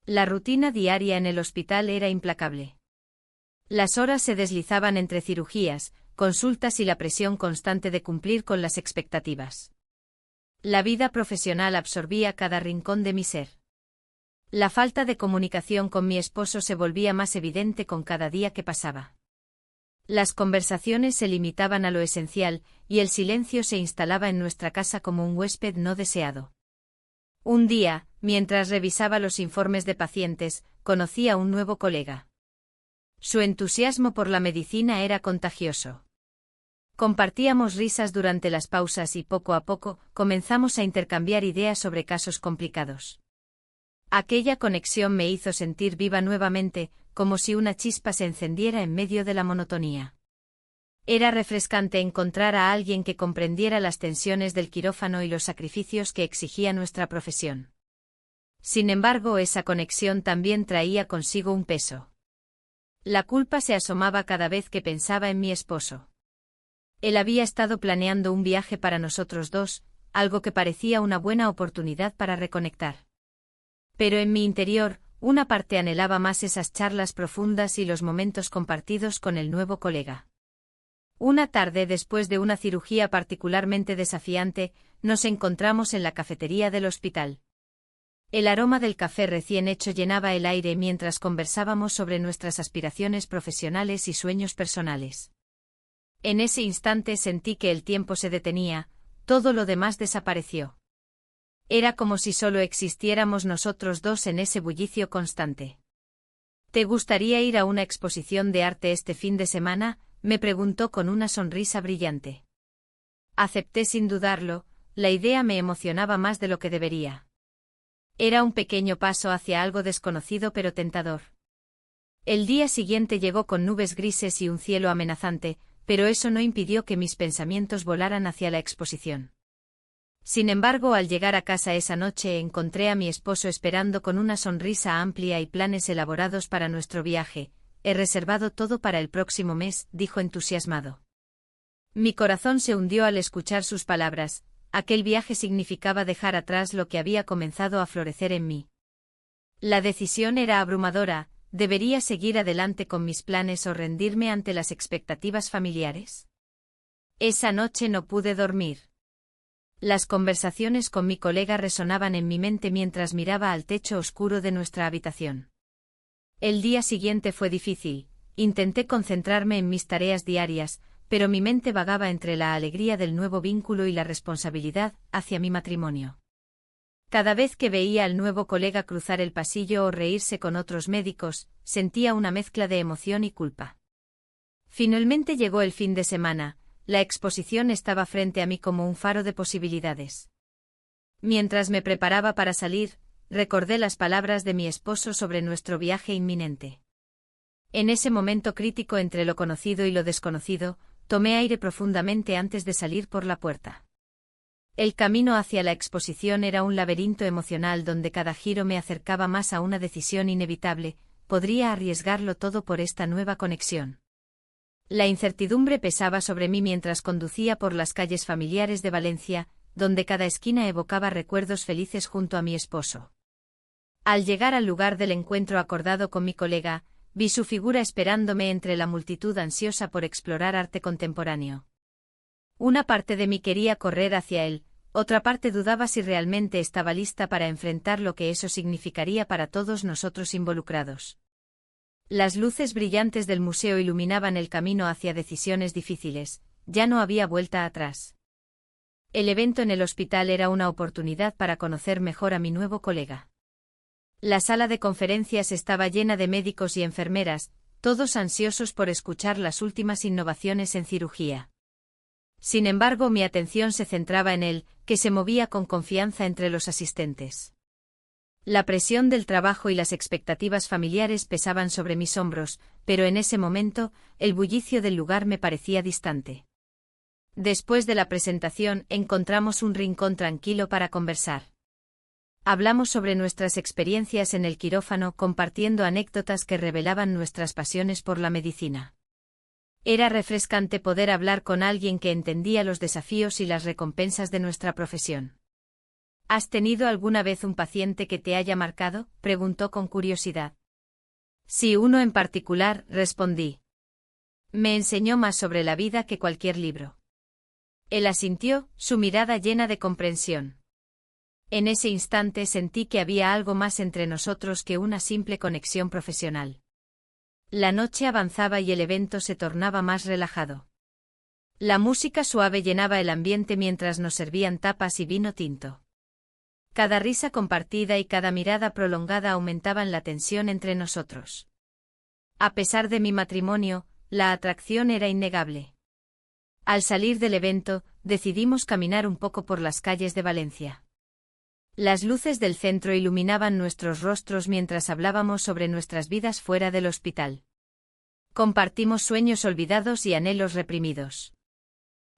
La rutina diaria en el hospital era implacable. Las horas se deslizaban entre cirugías, consultas y la presión constante de cumplir con las expectativas. La vida profesional absorbía cada rincón de mi ser. La falta de comunicación con mi esposo se volvía más evidente con cada día que pasaba. Las conversaciones se limitaban a lo esencial, y el silencio se instalaba en nuestra casa como un huésped no deseado. Un día, mientras revisaba los informes de pacientes, conocí a un nuevo colega. Su entusiasmo por la medicina era contagioso. Compartíamos risas durante las pausas y poco a poco comenzamos a intercambiar ideas sobre casos complicados. Aquella conexión me hizo sentir viva nuevamente, como si una chispa se encendiera en medio de la monotonía. Era refrescante encontrar a alguien que comprendiera las tensiones del quirófano y los sacrificios que exigía nuestra profesión. Sin embargo, esa conexión también traía consigo un peso. La culpa se asomaba cada vez que pensaba en mi esposo. Él había estado planeando un viaje para nosotros dos, algo que parecía una buena oportunidad para reconectar. Pero en mi interior, una parte anhelaba más esas charlas profundas y los momentos compartidos con el nuevo colega. Una tarde después de una cirugía particularmente desafiante, nos encontramos en la cafetería del hospital. El aroma del café recién hecho llenaba el aire mientras conversábamos sobre nuestras aspiraciones profesionales y sueños personales. En ese instante sentí que el tiempo se detenía, todo lo demás desapareció. Era como si solo existiéramos nosotros dos en ese bullicio constante. ¿Te gustaría ir a una exposición de arte este fin de semana?, me preguntó con una sonrisa brillante. Acepté sin dudarlo, la idea me emocionaba más de lo que debería. Era un pequeño paso hacia algo desconocido pero tentador. El día siguiente llegó con nubes grises y un cielo amenazante, pero eso no impidió que mis pensamientos volaran hacia la exposición. Sin embargo, al llegar a casa esa noche encontré a mi esposo esperando con una sonrisa amplia y planes elaborados para nuestro viaje. He reservado todo para el próximo mes, dijo entusiasmado. Mi corazón se hundió al escuchar sus palabras. Aquel viaje significaba dejar atrás lo que había comenzado a florecer en mí. La decisión era abrumadora. ¿Debería seguir adelante con mis planes o rendirme ante las expectativas familiares? Esa noche no pude dormir. Las conversaciones con mi colega resonaban en mi mente mientras miraba al techo oscuro de nuestra habitación. El día siguiente fue difícil. Intenté concentrarme en mis tareas diarias, pero mi mente vagaba entre la alegría del nuevo vínculo y la responsabilidad hacia mi matrimonio. Cada vez que veía al nuevo colega cruzar el pasillo o reírse con otros médicos, sentía una mezcla de emoción y culpa. Finalmente llegó el fin de semana. La exposición estaba frente a mí como un faro de posibilidades. Mientras me preparaba para salir, recordé las palabras de mi esposo sobre nuestro viaje inminente. En ese momento crítico entre lo conocido y lo desconocido, tomé aire profundamente antes de salir por la puerta. El camino hacia la exposición era un laberinto emocional donde cada giro me acercaba más a una decisión inevitable. ¿Podría arriesgarlo todo por esta nueva conexión? La incertidumbre pesaba sobre mí mientras conducía por las calles familiares de Valencia, donde cada esquina evocaba recuerdos felices junto a mi esposo. Al llegar al lugar del encuentro acordado con mi colega, vi su figura esperándome entre la multitud ansiosa por explorar arte contemporáneo. Una parte de mí quería correr hacia él, otra parte dudaba si realmente estaba lista para enfrentar lo que eso significaría para todos nosotros involucrados. Las luces brillantes del museo iluminaban el camino hacia decisiones difíciles. Ya no había vuelta atrás. El evento en el hospital era una oportunidad para conocer mejor a mi nuevo colega. La sala de conferencias estaba llena de médicos y enfermeras, todos ansiosos por escuchar las últimas innovaciones en cirugía. Sin embargo, mi atención se centraba en él, que se movía con confianza entre los asistentes. La presión del trabajo y las expectativas familiares pesaban sobre mis hombros, pero en ese momento, el bullicio del lugar me parecía distante. Después de la presentación, encontramos un rincón tranquilo para conversar. Hablamos sobre nuestras experiencias en el quirófano, compartiendo anécdotas que revelaban nuestras pasiones por la medicina. Era refrescante poder hablar con alguien que entendía los desafíos y las recompensas de nuestra profesión. ¿Has tenido alguna vez un paciente que te haya marcado?, preguntó con curiosidad. Sí, uno en particular, respondí. Me enseñó más sobre la vida que cualquier libro. Él asintió, su mirada llena de comprensión. En ese instante sentí que había algo más entre nosotros que una simple conexión profesional. La noche avanzaba y el evento se tornaba más relajado. La música suave llenaba el ambiente mientras nos servían tapas y vino tinto. Cada risa compartida y cada mirada prolongada aumentaban la tensión entre nosotros. A pesar de mi matrimonio, la atracción era innegable. Al salir del evento, decidimos caminar un poco por las calles de Valencia. Las luces del centro iluminaban nuestros rostros mientras hablábamos sobre nuestras vidas fuera del hospital. Compartimos sueños olvidados y anhelos reprimidos.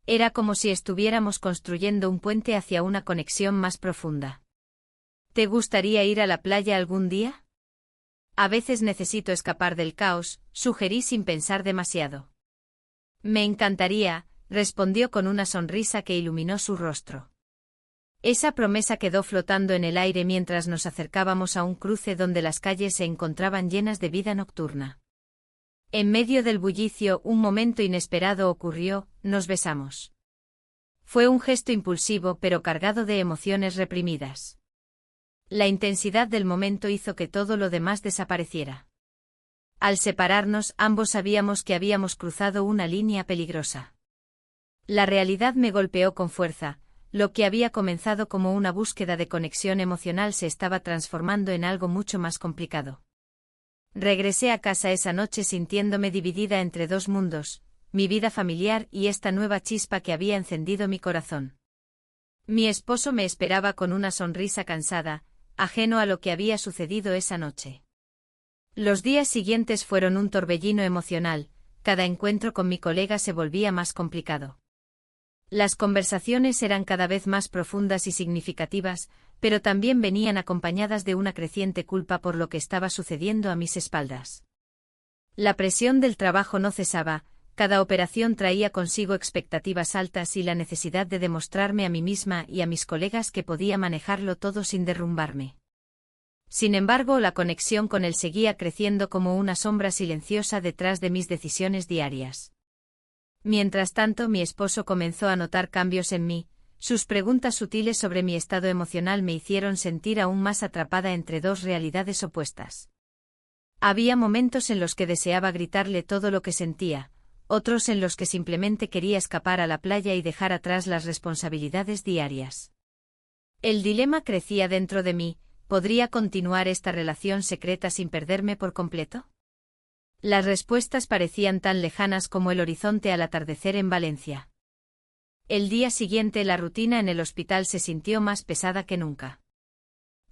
Era como si estuviéramos construyendo un puente hacia una conexión más profunda. ¿Te gustaría ir a la playa algún día? A veces necesito escapar del caos, sugerí sin pensar demasiado. Me encantaría, respondió con una sonrisa que iluminó su rostro. Esa promesa quedó flotando en el aire mientras nos acercábamos a un cruce donde las calles se encontraban llenas de vida nocturna. En medio del bullicio, un momento inesperado ocurrió, nos besamos. Fue un gesto impulsivo pero cargado de emociones reprimidas. La intensidad del momento hizo que todo lo demás desapareciera. Al separarnos, ambos sabíamos que habíamos cruzado una línea peligrosa. La realidad me golpeó con fuerza. Lo que había comenzado como una búsqueda de conexión emocional se estaba transformando en algo mucho más complicado. Regresé a casa esa noche sintiéndome dividida entre dos mundos, mi vida familiar y esta nueva chispa que había encendido mi corazón. Mi esposo me esperaba con una sonrisa cansada, ajeno a lo que había sucedido esa noche. Los días siguientes fueron un torbellino emocional, cada encuentro con mi colega se volvía más complicado. Las conversaciones eran cada vez más profundas y significativas, pero también venían acompañadas de una creciente culpa por lo que estaba sucediendo a mis espaldas. La presión del trabajo no cesaba, cada operación traía consigo expectativas altas y la necesidad de demostrarme a mí misma y a mis colegas que podía manejarlo todo sin derrumbarme. Sin embargo, la conexión con él seguía creciendo como una sombra silenciosa detrás de mis decisiones diarias. Mientras tanto, mi esposo comenzó a notar cambios en mí. Sus preguntas sutiles sobre mi estado emocional me hicieron sentir aún más atrapada entre dos realidades opuestas. Había momentos en los que deseaba gritarle todo lo que sentía, otros en los que simplemente quería escapar a la playa y dejar atrás las responsabilidades diarias. El dilema crecía dentro de mí. ¿Podría continuar esta relación secreta sin perderme por completo? Las respuestas parecían tan lejanas como el horizonte al atardecer en Valencia. El día siguiente la rutina en el hospital se sintió más pesada que nunca.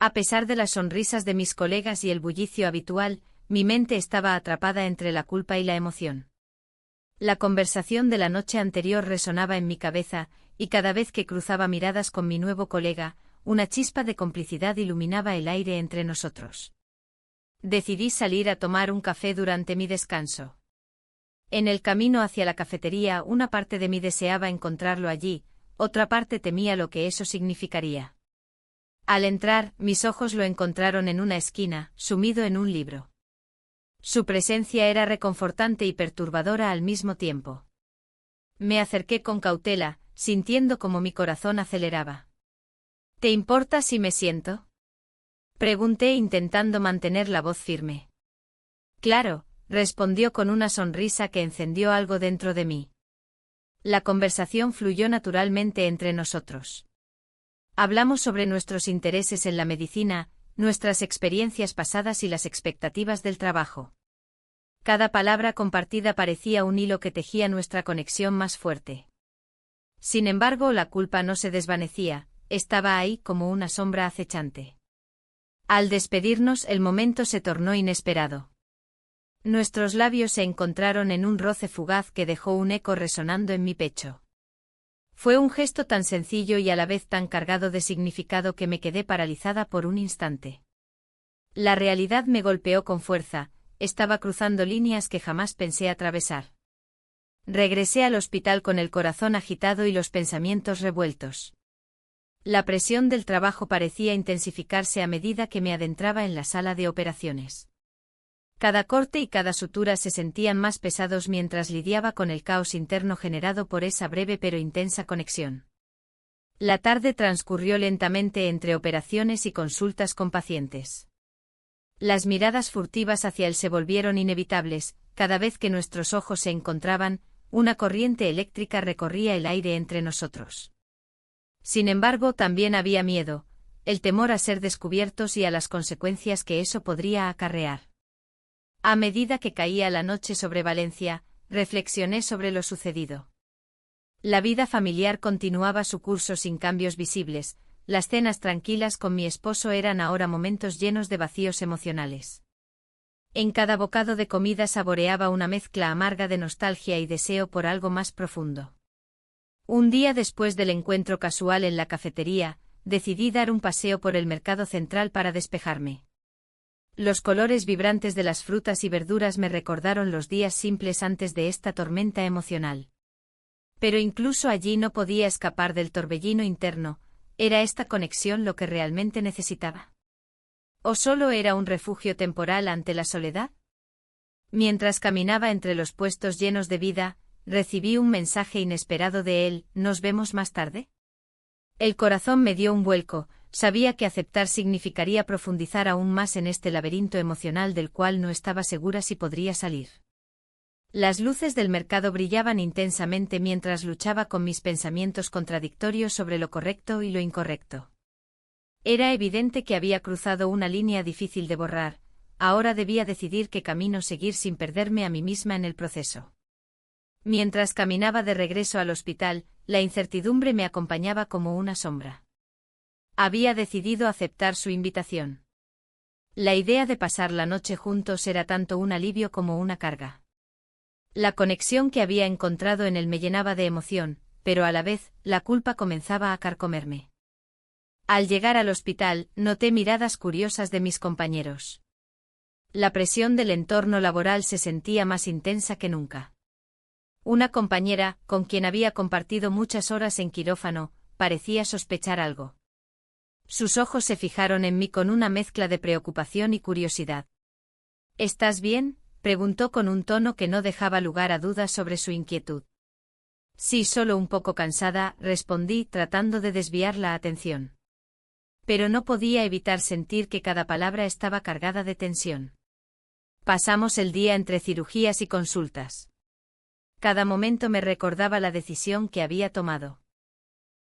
A pesar de las sonrisas de mis colegas y el bullicio habitual, mi mente estaba atrapada entre la culpa y la emoción. La conversación de la noche anterior resonaba en mi cabeza, y cada vez que cruzaba miradas con mi nuevo colega, una chispa de complicidad iluminaba el aire entre nosotros. Decidí salir a tomar un café durante mi descanso. En el camino hacia la cafetería, una parte de mí deseaba encontrarlo allí, otra parte temía lo que eso significaría. Al entrar, mis ojos lo encontraron en una esquina, sumido en un libro. Su presencia era reconfortante y perturbadora al mismo tiempo. Me acerqué con cautela, sintiendo como mi corazón aceleraba. ¿Te importa si me siento?, pregunté intentando mantener la voz firme. Claro, respondió con una sonrisa que encendió algo dentro de mí. La conversación fluyó naturalmente entre nosotros. Hablamos sobre nuestros intereses en la medicina, nuestras experiencias pasadas y las expectativas del trabajo. Cada palabra compartida parecía un hilo que tejía nuestra conexión más fuerte. Sin embargo, la culpa no se desvanecía, estaba ahí como una sombra acechante. Al despedirnos, el momento se tornó inesperado. Nuestros labios se encontraron en un roce fugaz que dejó un eco resonando en mi pecho. Fue un gesto tan sencillo y a la vez tan cargado de significado que me quedé paralizada por un instante. La realidad me golpeó con fuerza, estaba cruzando líneas que jamás pensé atravesar. Regresé al hospital con el corazón agitado y los pensamientos revueltos. La presión del trabajo parecía intensificarse a medida que me adentraba en la sala de operaciones. Cada corte y cada sutura se sentían más pesados mientras lidiaba con el caos interno generado por esa breve pero intensa conexión. La tarde transcurrió lentamente entre operaciones y consultas con pacientes. Las miradas furtivas hacia él se volvieron inevitables, cada vez que nuestros ojos se encontraban, una corriente eléctrica recorría el aire entre nosotros. Sin embargo, también había miedo, el temor a ser descubiertos y a las consecuencias que eso podría acarrear. A medida que caía la noche sobre Valencia, reflexioné sobre lo sucedido. La vida familiar continuaba su curso sin cambios visibles, las cenas tranquilas con mi esposo eran ahora momentos llenos de vacíos emocionales. En cada bocado de comida saboreaba una mezcla amarga de nostalgia y deseo por algo más profundo. Un día después del encuentro casual en la cafetería, decidí dar un paseo por el mercado central para despejarme. Los colores vibrantes de las frutas y verduras me recordaron los días simples antes de esta tormenta emocional. Pero incluso allí no podía escapar del torbellino interno, ¿era esta conexión lo que realmente necesitaba? ¿O solo era un refugio temporal ante la soledad? Mientras caminaba entre los puestos llenos de vida, recibí un mensaje inesperado de él, ¿nos vemos más tarde? El corazón me dio un vuelco, sabía que aceptar significaría profundizar aún más en este laberinto emocional del cual no estaba segura si podría salir. Las luces del mercado brillaban intensamente mientras luchaba con mis pensamientos contradictorios sobre lo correcto y lo incorrecto. Era evidente que había cruzado una línea difícil de borrar, ahora debía decidir qué camino seguir sin perderme a mí misma en el proceso. Mientras caminaba de regreso al hospital, la incertidumbre me acompañaba como una sombra. Había decidido aceptar su invitación. La idea de pasar la noche juntos era tanto un alivio como una carga. La conexión que había encontrado en él me llenaba de emoción, pero a la vez, la culpa comenzaba a carcomerme. Al llegar al hospital, noté miradas curiosas de mis compañeros. La presión del entorno laboral se sentía más intensa que nunca. Una compañera, con quien había compartido muchas horas en quirófano, parecía sospechar algo. Sus ojos se fijaron en mí con una mezcla de preocupación y curiosidad. ¿Estás bien?, preguntó con un tono que no dejaba lugar a dudas sobre su inquietud. Sí, solo un poco cansada, respondí, tratando de desviar la atención. Pero no podía evitar sentir que cada palabra estaba cargada de tensión. Pasamos el día entre cirugías y consultas. Cada momento me recordaba la decisión que había tomado.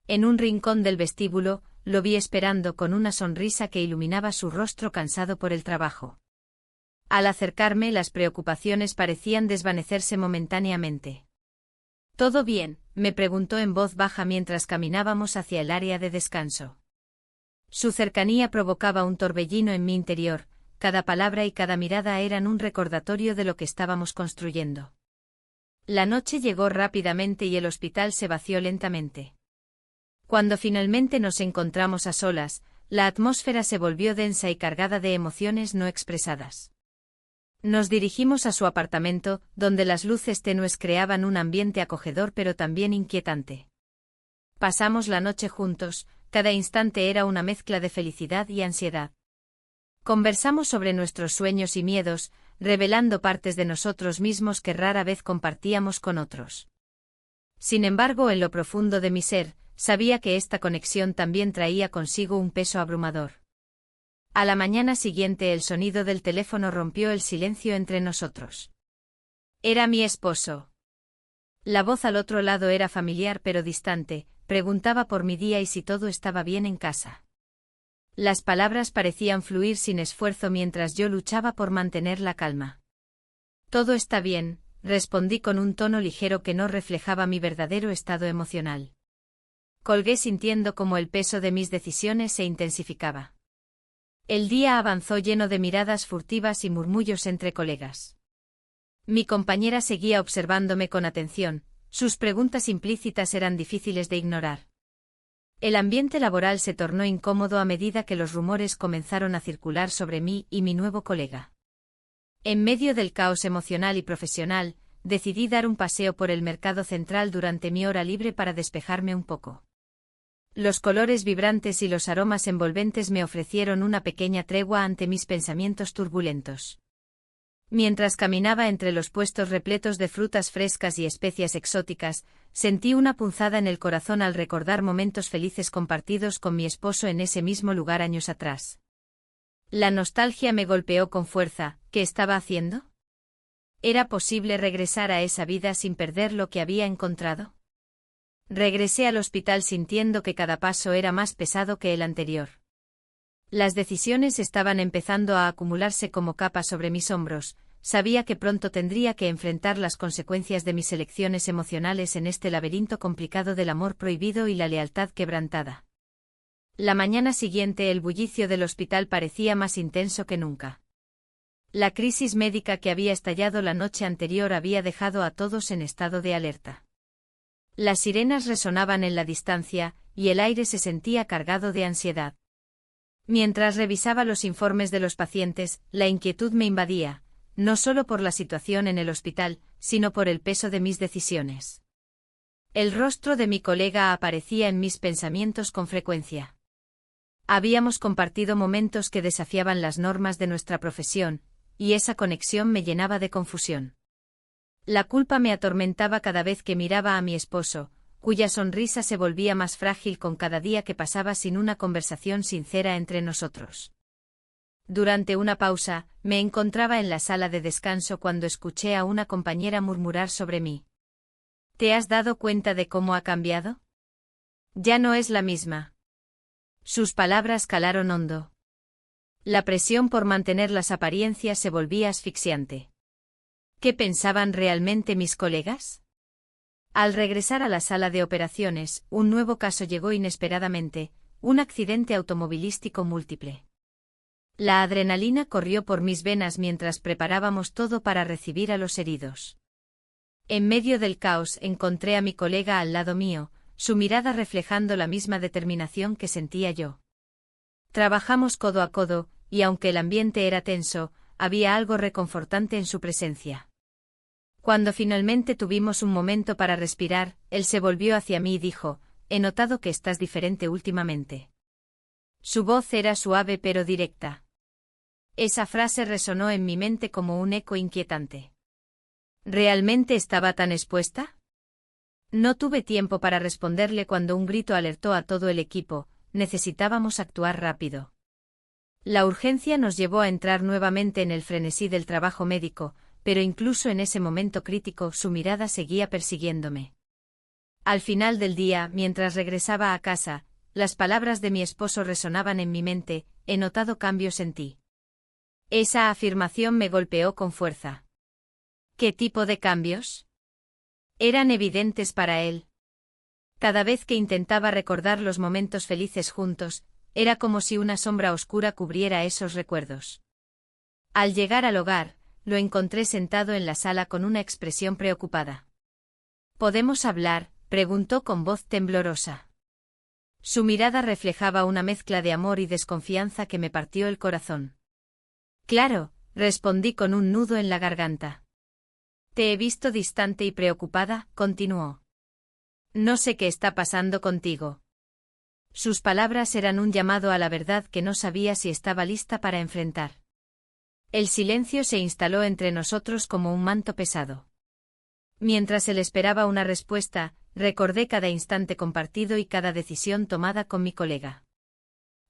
En un rincón del vestíbulo, lo vi esperando con una sonrisa que iluminaba su rostro cansado por el trabajo. Al acercarme, las preocupaciones parecían desvanecerse momentáneamente. ¿Todo bien?, me preguntó en voz baja mientras caminábamos hacia el área de descanso. Su cercanía provocaba un torbellino en mi interior, cada palabra y cada mirada eran un recordatorio de lo que estábamos construyendo. La noche llegó rápidamente y el hospital se vació lentamente. Cuando finalmente nos encontramos a solas, la atmósfera se volvió densa y cargada de emociones no expresadas. Nos dirigimos a su apartamento, donde las luces tenues creaban un ambiente acogedor pero también inquietante. Pasamos la noche juntos, cada instante era una mezcla de felicidad y ansiedad. Conversamos sobre nuestros sueños y miedos, revelando partes de nosotros mismos que rara vez compartíamos con otros. Sin embargo, en lo profundo de mi ser, sabía que esta conexión también traía consigo un peso abrumador. A la mañana siguiente el sonido del teléfono rompió el silencio entre nosotros. Era mi esposo. La voz al otro lado era familiar pero distante, preguntaba por mi día y si todo estaba bien en casa. Las palabras parecían fluir sin esfuerzo mientras yo luchaba por mantener la calma. Todo está bien, respondí con un tono ligero que no reflejaba mi verdadero estado emocional. Colgué sintiendo como el peso de mis decisiones se intensificaba. El día avanzó lleno de miradas furtivas y murmullos entre colegas. Mi compañera seguía observándome con atención, sus preguntas implícitas eran difíciles de ignorar. El ambiente laboral se tornó incómodo a medida que los rumores comenzaron a circular sobre mí y mi nuevo colega. En medio del caos emocional y profesional, decidí dar un paseo por el mercado central durante mi hora libre para despejarme un poco. Los colores vibrantes y los aromas envolventes me ofrecieron una pequeña tregua ante mis pensamientos turbulentos. Mientras caminaba entre los puestos repletos de frutas frescas y especias exóticas, sentí una punzada en el corazón al recordar momentos felices compartidos con mi esposo en ese mismo lugar años atrás. La nostalgia me golpeó con fuerza. ¿Qué estaba haciendo? ¿Era posible regresar a esa vida sin perder lo que había encontrado? Regresé al hospital sintiendo que cada paso era más pesado que el anterior. Las decisiones estaban empezando a acumularse como capas sobre mis hombros. Sabía que pronto tendría que enfrentar las consecuencias de mis elecciones emocionales en este laberinto complicado del amor prohibido y la lealtad quebrantada. La mañana siguiente el bullicio del hospital parecía más intenso que nunca. La crisis médica que había estallado la noche anterior había dejado a todos en estado de alerta. Las sirenas resonaban en la distancia, y el aire se sentía cargado de ansiedad. Mientras revisaba los informes de los pacientes, la inquietud me invadía, no solo por la situación en el hospital, sino por el peso de mis decisiones. El rostro de mi colega aparecía en mis pensamientos con frecuencia. Habíamos compartido momentos que desafiaban las normas de nuestra profesión, y esa conexión me llenaba de confusión. La culpa me atormentaba cada vez que miraba a mi esposo, cuya sonrisa se volvía más frágil con cada día que pasaba sin una conversación sincera entre nosotros. Durante una pausa, me encontraba en la sala de descanso cuando escuché a una compañera murmurar sobre mí. ¿Te has dado cuenta de cómo ha cambiado? Ya no es la misma. Sus palabras calaron hondo. La presión por mantener las apariencias se volvía asfixiante. ¿Qué pensaban realmente mis colegas? Al regresar a la sala de operaciones, un nuevo caso llegó inesperadamente, un accidente automovilístico múltiple. La adrenalina corrió por mis venas mientras preparábamos todo para recibir a los heridos. En medio del caos encontré a mi colega al lado mío, su mirada reflejando la misma determinación que sentía yo. Trabajamos codo a codo, y aunque el ambiente era tenso, había algo reconfortante en su presencia. Cuando finalmente tuvimos un momento para respirar, él se volvió hacia mí y dijo: «He notado que estás diferente últimamente». Su voz era suave pero directa. Esa frase resonó en mi mente como un eco inquietante. ¿Realmente estaba tan expuesta? No tuve tiempo para responderle cuando un grito alertó a todo el equipo: necesitábamos actuar rápido. La urgencia nos llevó a entrar nuevamente en el frenesí del trabajo médico, pero incluso en ese momento crítico su mirada seguía persiguiéndome. Al final del día, mientras regresaba a casa, las palabras de mi esposo resonaban en mi mente: «He notado cambios en ti». Esa afirmación me golpeó con fuerza. ¿Qué tipo de cambios? Eran evidentes para él. Cada vez que intentaba recordar los momentos felices juntos, era como si una sombra oscura cubriera esos recuerdos. Al llegar al hogar, lo encontré sentado en la sala con una expresión preocupada. ¿Podemos hablar?, preguntó con voz temblorosa. Su mirada reflejaba una mezcla de amor y desconfianza que me partió el corazón. Claro, respondí con un nudo en la garganta. Te he visto distante y preocupada, continuó. No sé qué está pasando contigo. Sus palabras eran un llamado a la verdad que no sabía si estaba lista para enfrentar. El silencio se instaló entre nosotros como un manto pesado. Mientras él esperaba una respuesta, recordé cada instante compartido y cada decisión tomada con mi colega.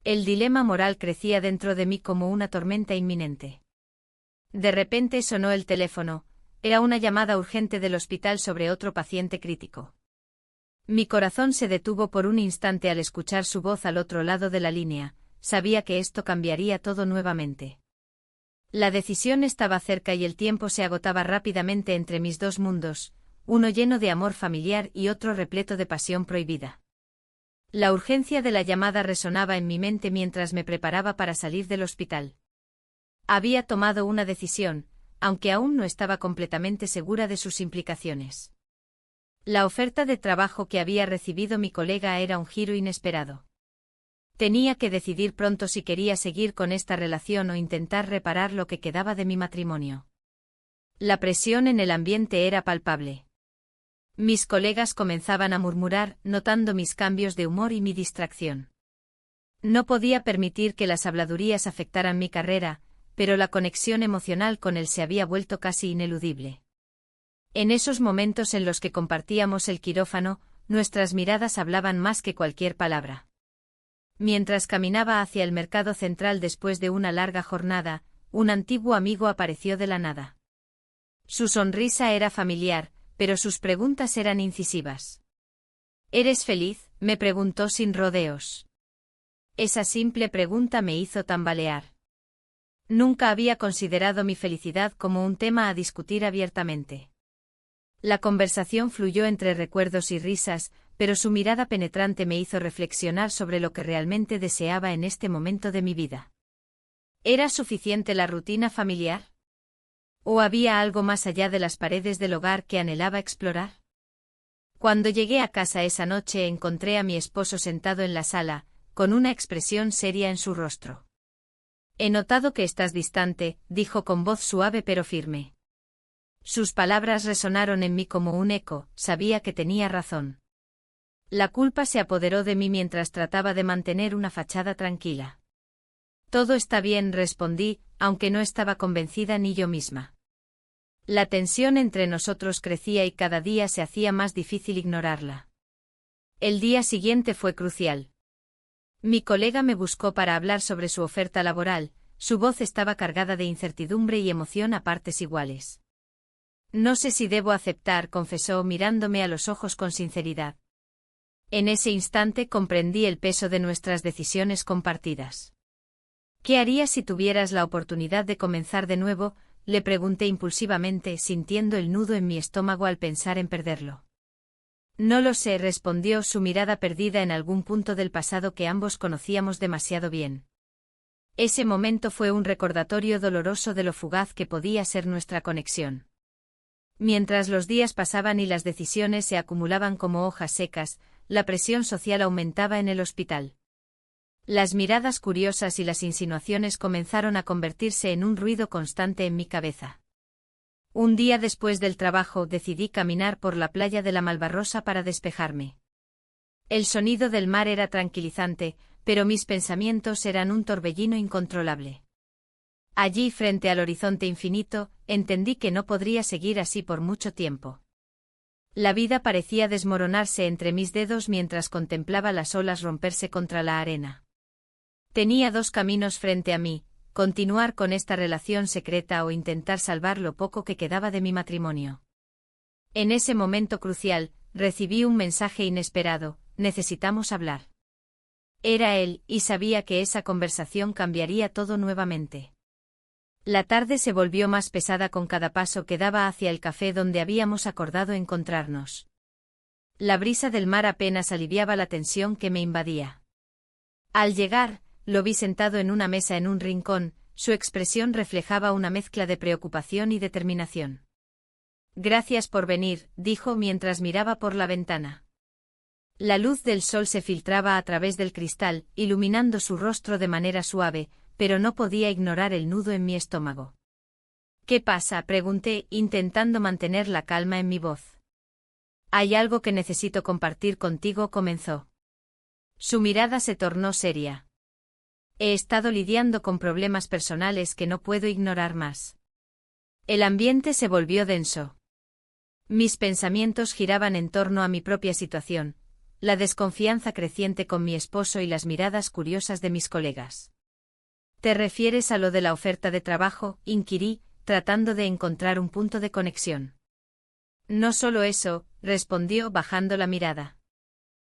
El dilema moral crecía dentro de mí como una tormenta inminente. De repente sonó el teléfono. Era una llamada urgente del hospital sobre otro paciente crítico. Mi corazón se detuvo por un instante al escuchar su voz al otro lado de la línea. Sabía que esto cambiaría todo nuevamente. La decisión estaba cerca y el tiempo se agotaba rápidamente entre mis dos mundos, uno lleno de amor familiar y otro repleto de pasión prohibida. La urgencia de la llamada resonaba en mi mente mientras me preparaba para salir del hospital. Había tomado una decisión, aunque aún no estaba completamente segura de sus implicaciones. La oferta de trabajo que había recibido mi colega era un giro inesperado. Tenía que decidir pronto si quería seguir con esta relación o intentar reparar lo que quedaba de mi matrimonio. La presión en el ambiente era palpable. Mis colegas comenzaban a murmurar, notando mis cambios de humor y mi distracción. No podía permitir que las habladurías afectaran mi carrera, pero la conexión emocional con él se había vuelto casi ineludible. En esos momentos en los que compartíamos el quirófano, nuestras miradas hablaban más que cualquier palabra. Mientras caminaba hacia el mercado central después de una larga jornada, un antiguo amigo apareció de la nada. Su sonrisa era familiar, pero sus preguntas eran incisivas. ¿Eres feliz?, me preguntó sin rodeos. Esa simple pregunta me hizo tambalear. Nunca había considerado mi felicidad como un tema a discutir abiertamente. La conversación fluyó entre recuerdos y risas, pero su mirada penetrante me hizo reflexionar sobre lo que realmente deseaba en este momento de mi vida. ¿Era suficiente la rutina familiar? ¿O había algo más allá de las paredes del hogar que anhelaba explorar? Cuando llegué a casa esa noche encontré a mi esposo sentado en la sala, con una expresión seria en su rostro. He notado que estás distante, dijo con voz suave pero firme. Sus palabras resonaron en mí como un eco, sabía que tenía razón. La culpa se apoderó de mí mientras trataba de mantener una fachada tranquila. Todo está bien, respondí, aunque no estaba convencida ni yo misma. La tensión entre nosotros crecía y cada día se hacía más difícil ignorarla. El día siguiente fue crucial. Mi colega me buscó para hablar sobre su oferta laboral, su voz estaba cargada de incertidumbre y emoción a partes iguales. No sé si debo aceptar, confesó mirándome a los ojos con sinceridad. En ese instante comprendí el peso de nuestras decisiones compartidas. ¿Qué harías si tuvieras la oportunidad de comenzar de nuevo?, le pregunté impulsivamente, sintiendo el nudo en mi estómago al pensar en perderlo. No lo sé, respondió, su mirada perdida en algún punto del pasado que ambos conocíamos demasiado bien. Ese momento fue un recordatorio doloroso de lo fugaz que podía ser nuestra conexión. Mientras los días pasaban y las decisiones se acumulaban como hojas secas, la presión social aumentaba en el hospital. Las miradas curiosas y las insinuaciones comenzaron a convertirse en un ruido constante en mi cabeza. Un día después del trabajo decidí caminar por la playa de la Malvarrosa para despejarme. El sonido del mar era tranquilizante, pero mis pensamientos eran un torbellino incontrolable. Allí, frente al horizonte infinito, entendí que no podría seguir así por mucho tiempo. La vida parecía desmoronarse entre mis dedos mientras contemplaba las olas romperse contra la arena. Tenía dos caminos frente a mí: continuar con esta relación secreta o intentar salvar lo poco que quedaba de mi matrimonio. En ese momento crucial, recibí un mensaje inesperado: necesitamos hablar. Era él, y sabía que esa conversación cambiaría todo nuevamente. La tarde se volvió más pesada con cada paso que daba hacia el café donde habíamos acordado encontrarnos. La brisa del mar apenas aliviaba la tensión que me invadía. Al llegar, lo vi sentado en una mesa en un rincón, su expresión reflejaba una mezcla de preocupación y determinación. Gracias por venir, dijo mientras miraba por la ventana. La luz del sol se filtraba a través del cristal, iluminando su rostro de manera suave, pero no podía ignorar el nudo en mi estómago. ¿Qué pasa?, pregunté, intentando mantener la calma en mi voz. Hay algo que necesito compartir contigo, comenzó. Su mirada se tornó seria. He estado lidiando con problemas personales que no puedo ignorar más. El ambiente se volvió denso. Mis pensamientos giraban en torno a mi propia situación, la desconfianza creciente con mi esposo y las miradas curiosas de mis colegas. ¿Te refieres a lo de la oferta de trabajo?, inquirí, tratando de encontrar un punto de conexión. No solo eso, respondió bajando la mirada.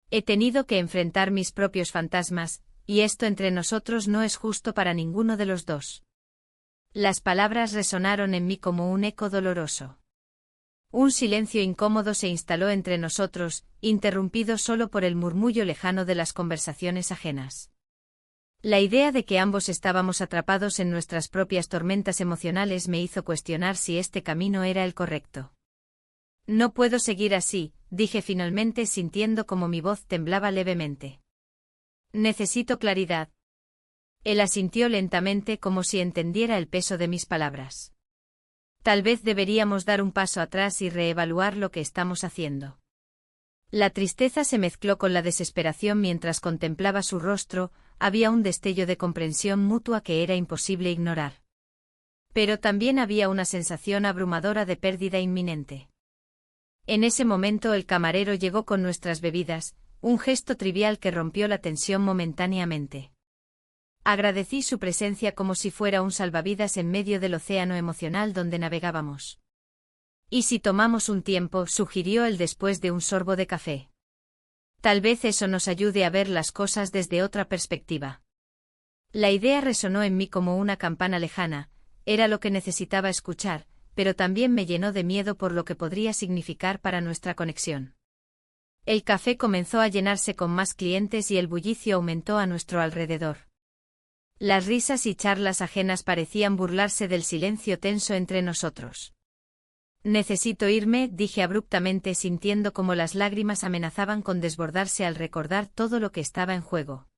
He tenido que enfrentar mis propios fantasmas, y esto entre nosotros no es justo para ninguno de los dos. Las palabras resonaron en mí como un eco doloroso. Un silencio incómodo se instaló entre nosotros, interrumpido solo por el murmullo lejano de las conversaciones ajenas. La idea de que ambos estábamos atrapados en nuestras propias tormentas emocionales me hizo cuestionar si este camino era el correcto. No puedo seguir así, dije finalmente sintiendo como mi voz temblaba levemente. Necesito claridad. Él asintió lentamente como si entendiera el peso de mis palabras. Tal vez deberíamos dar un paso atrás y reevaluar lo que estamos haciendo. La tristeza se mezcló con la desesperación mientras contemplaba su rostro, había un destello de comprensión mutua que era imposible ignorar. Pero también había una sensación abrumadora de pérdida inminente. En ese momento el camarero llegó con nuestras bebidas, un gesto trivial que rompió la tensión momentáneamente. Agradecí su presencia como si fuera un salvavidas en medio del océano emocional donde navegábamos. ¿Y si tomamos un tiempo?, sugirió él después de un sorbo de café. Tal vez eso nos ayude a ver las cosas desde otra perspectiva. La idea resonó en mí como una campana lejana, era lo que necesitaba escuchar, pero también me llenó de miedo por lo que podría significar para nuestra conexión. El café comenzó a llenarse con más clientes y el bullicio aumentó a nuestro alrededor. Las risas y charlas ajenas parecían burlarse del silencio tenso entre nosotros. Necesito irme, dije abruptamente sintiendo como las lágrimas amenazaban con desbordarse al recordar todo lo que estaba en juego.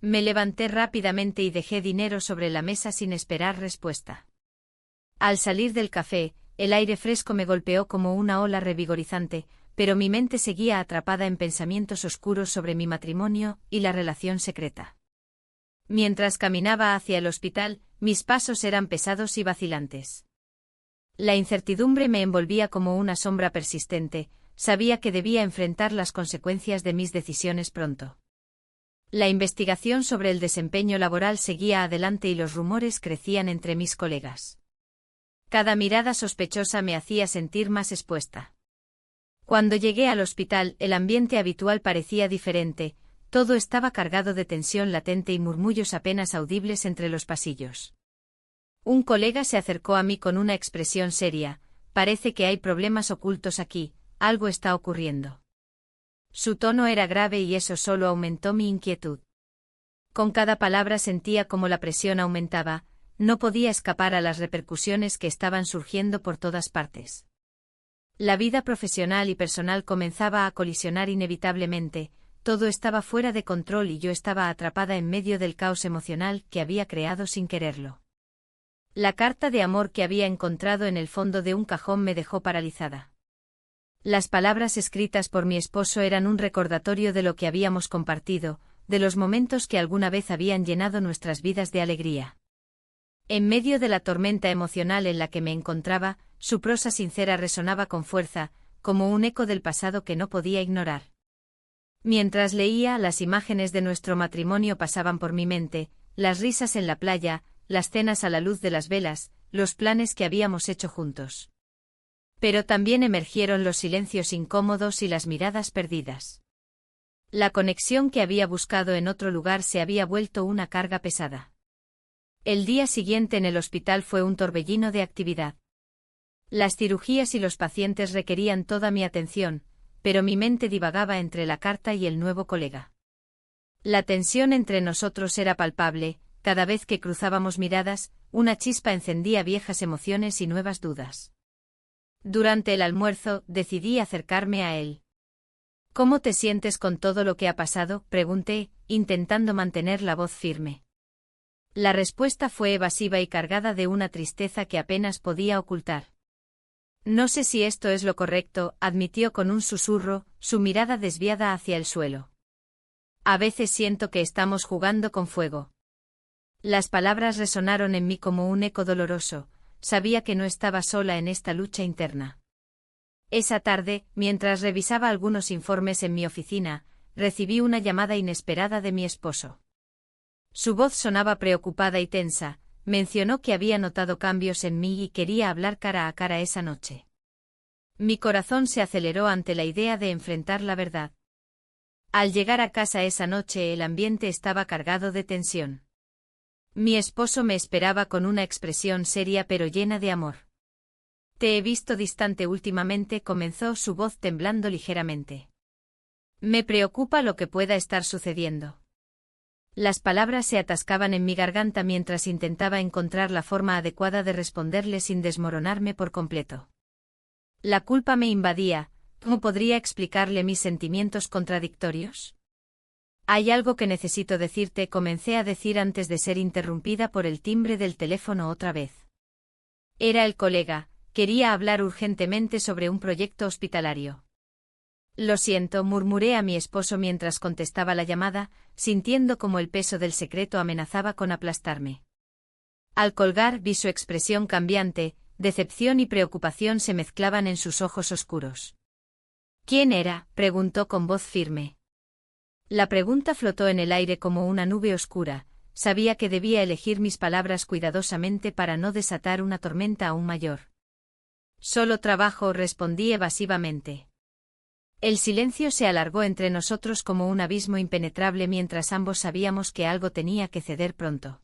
Me levanté rápidamente y dejé dinero sobre la mesa sin esperar respuesta. Al salir del café, el aire fresco me golpeó como una ola revigorizante, pero mi mente seguía atrapada en pensamientos oscuros sobre mi matrimonio y la relación secreta. Mientras caminaba hacia el hospital, mis pasos eran pesados y vacilantes. La incertidumbre me envolvía como una sombra persistente, sabía que debía enfrentar las consecuencias de mis decisiones pronto. La investigación sobre el desempeño laboral seguía adelante y los rumores crecían entre mis colegas. Cada mirada sospechosa me hacía sentir más expuesta. Cuando llegué al hospital, el ambiente habitual parecía diferente, todo estaba cargado de tensión latente y murmullos apenas audibles entre los pasillos. Un colega se acercó a mí con una expresión seria, parece que hay problemas ocultos aquí, algo está ocurriendo. Su tono era grave y eso solo aumentó mi inquietud. Con cada palabra sentía como la presión aumentaba, no podía escapar a las repercusiones que estaban surgiendo por todas partes. La vida profesional y personal comenzaba a colisionar inevitablemente, todo estaba fuera de control y yo estaba atrapada en medio del caos emocional que había creado sin quererlo. La carta de amor que había encontrado en el fondo de un cajón me dejó paralizada. Las palabras escritas por mi esposo eran un recordatorio de lo que habíamos compartido, de los momentos que alguna vez habían llenado nuestras vidas de alegría. En medio de la tormenta emocional en la que me encontraba, su prosa sincera resonaba con fuerza, como un eco del pasado que no podía ignorar. Mientras leía, las imágenes de nuestro matrimonio pasaban por mi mente, las risas en la playa, las cenas a la luz de las velas, los planes que habíamos hecho juntos. Pero también emergieron los silencios incómodos y las miradas perdidas. La conexión que había buscado en otro lugar se había vuelto una carga pesada. El día siguiente en el hospital fue un torbellino de actividad. Las cirugías y los pacientes requerían toda mi atención, pero mi mente divagaba entre la carta y el nuevo colega. La tensión entre nosotros era palpable, cada vez que cruzábamos miradas, una chispa encendía viejas emociones y nuevas dudas. Durante el almuerzo, decidí acercarme a él. ¿Cómo te sientes con todo lo que ha pasado?, pregunté, intentando mantener la voz firme. La respuesta fue evasiva y cargada de una tristeza que apenas podía ocultar. No sé si esto es lo correcto, admitió con un susurro, su mirada desviada hacia el suelo. A veces siento que estamos jugando con fuego. Las palabras resonaron en mí como un eco doloroso, sabía que no estaba sola en esta lucha interna. Esa tarde, mientras revisaba algunos informes en mi oficina, recibí una llamada inesperada de mi esposo. Su voz sonaba preocupada y tensa, mencionó que había notado cambios en mí y quería hablar cara a cara esa noche. Mi corazón se aceleró ante la idea de enfrentar la verdad. Al llegar a casa esa noche el ambiente estaba cargado de tensión. Mi esposo me esperaba con una expresión seria pero llena de amor. Te he visto distante últimamente, comenzó su voz temblando ligeramente. Me preocupa lo que pueda estar sucediendo. Las palabras se atascaban en mi garganta mientras intentaba encontrar la forma adecuada de responderle sin desmoronarme por completo. La culpa me invadía, ¿cómo podría explicarle mis sentimientos contradictorios? Hay algo que necesito decirte, comencé a decir antes de ser interrumpida por el timbre del teléfono otra vez. Era el colega, quería hablar urgentemente sobre un proyecto hospitalario. Lo siento, murmuré a mi esposo mientras contestaba la llamada, sintiendo como el peso del secreto amenazaba con aplastarme. Al colgar vi su expresión cambiante, decepción y preocupación se mezclaban en sus ojos oscuros. ¿Quién era?, preguntó con voz firme. La pregunta flotó en el aire como una nube oscura, sabía que debía elegir mis palabras cuidadosamente para no desatar una tormenta aún mayor. Solo trabajo, respondí evasivamente. El silencio se alargó entre nosotros como un abismo impenetrable mientras ambos sabíamos que algo tenía que ceder pronto.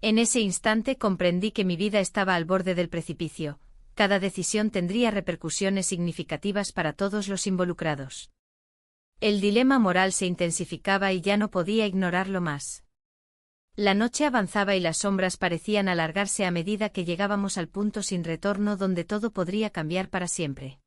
En ese instante comprendí que mi vida estaba al borde del precipicio, cada decisión tendría repercusiones significativas para todos los involucrados. El dilema moral se intensificaba y ya no podía ignorarlo más. La noche avanzaba y las sombras parecían alargarse a medida que llegábamos al punto sin retorno donde todo podría cambiar para siempre.